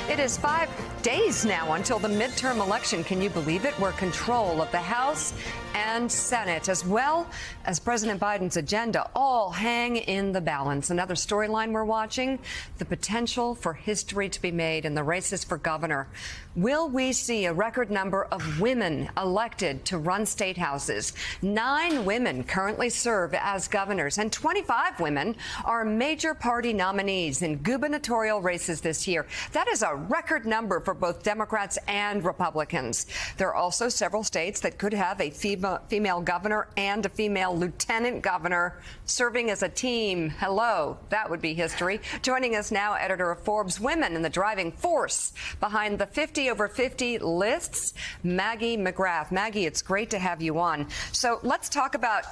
It is 5 days now until the midterm election. Can you believe it? We're control of the House and Senate, as well as President Biden's agenda, all hang in the balance. Another storyline we're watching, the potential for history to be made in the races for governor. Will we see a record number of women elected to run state houses? 9 women currently serve as governors, and 25 women are major party nominees in gubernatorial races this year. That is a record number for both Democrats and Republicans. There are also several states that could have a female governor and a female lieutenant governor serving as a team. Hello, that would be history. Joining us now, editor of Forbes Women and the driving force behind the 50 over 50 lists, Maggie McGrath. Maggie, it's great to have you on. So let's talk about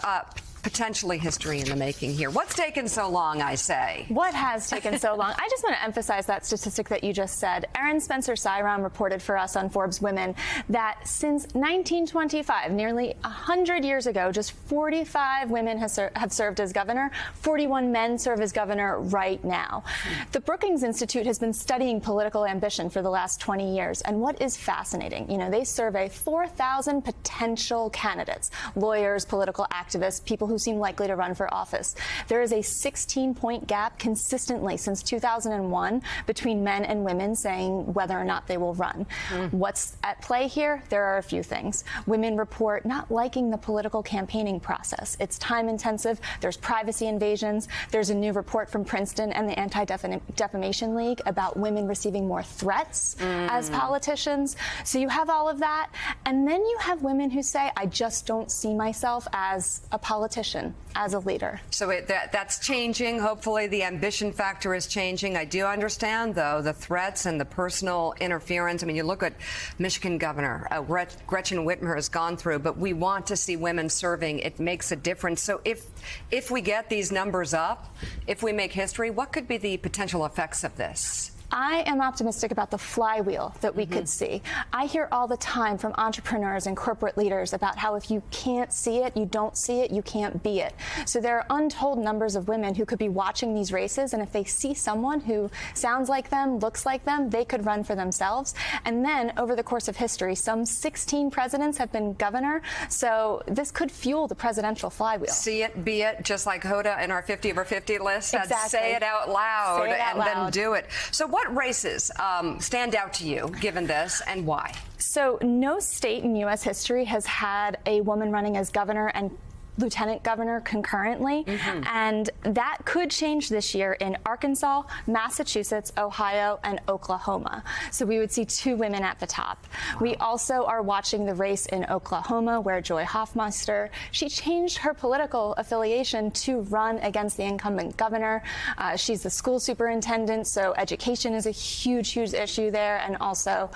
potentially history in the making here. What's taken so long, I say? What has taken so long? I just want to emphasize that statistic that you just said. Erin Spencer-Cyron reported for us on Forbes Women that since 1925, nearly 100 years ago, just 45 women have served as governor. 41 men serve as governor right now. The Brookings Institute has been studying political ambition for the last 20 years. And what is fascinating, they survey 4,000 potential candidates, lawyers, political activists, people who seem likely to run for office. There is a 16-point gap consistently since 2001 between men and women saying whether or not they will run. What's at play here? There are a few things. Women report not liking the political campaigning process. It's time intensive. There's privacy invasions. There's a new report from Princeton and the Anti-Defamation League about women receiving more threats as politicians. So you have all of that. And then you have women who say, I just don't see myself as a politician, as a leader. So that's changing. Hopefully the ambition factor is changing. I do understand, though, the threats and the personal interference. I mean, you look at Michigan Governor Gretchen Whitmer has gone through, but we want to see women serving. It makes a difference. So if we get these numbers up, if we make history, what could be the potential effects of this? I am optimistic about the flywheel that we could see. I hear all the time from entrepreneurs and corporate leaders about how if you can't see it, you don't see it, you can't be it. So there are untold numbers of women who could be watching these races, and if they see someone who sounds like them, looks like them, they could run for themselves. And then over the course of history, some 16 presidents have been governor, so this could fuel the presidential flywheel. See it, be it, just like Hoda in our 50 over 50 list. Exactly. Say it out loud and then do it. So what races stand out to you, given this, and why? So no state in U.S. history has had a woman running as governor and lieutenant governor concurrently, and that could change this year in Arkansas, Massachusetts, Ohio, and Oklahoma. So we would see 2 women at the top. We also are watching the race in Oklahoma, where Joy Hofmeister, she changed her political affiliation to run against the incumbent governor. She's the school superintendent, so education is a huge, huge issue there, and also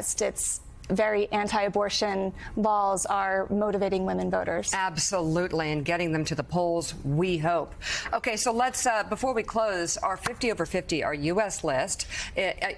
Stitt's very anti-abortion laws are motivating women voters. Absolutely, and getting them to the polls, we hope. Okay, so let's, before we close, our 50 over 50, our U.S. list,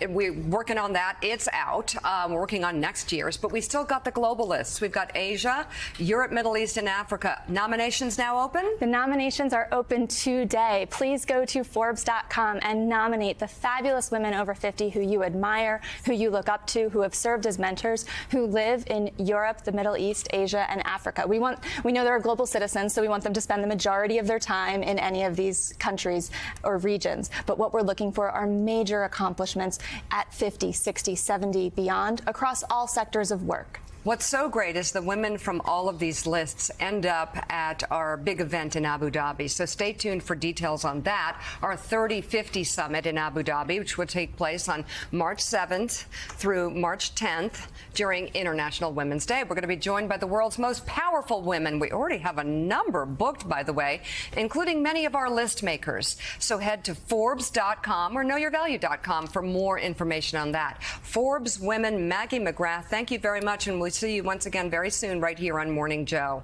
we're working on that. It's out. We're working on next year's, but we still got the global lists. We've got Asia, Europe, Middle East, and Africa. Nominations now open? The nominations are open today. Please go to Forbes.com and nominate the fabulous women over 50 who you admire, who you look up to, who have served as mentors, who live in Europe, the Middle East, Asia, and Africa. We know they're global citizens, so we want them to spend the majority of their time in any of these countries or regions. But what we're looking for are major accomplishments at 50, 60, 70, beyond, across all sectors of work. What's so great is the women from all of these lists end up at our big event in Abu Dhabi. So stay tuned for details on that. Our 30-50 summit in Abu Dhabi, which will take place on March 7th through March 10th during International Women's Day. We're going to be joined by the world's most powerful women. We already have a number booked, by the way, including many of our list makers. So head to Forbes.com or KnowYourValue.com for more information on that. Forbes Women, Maggie McGrath, thank you very much, and we'll see you once again very soon right here on Morning Joe.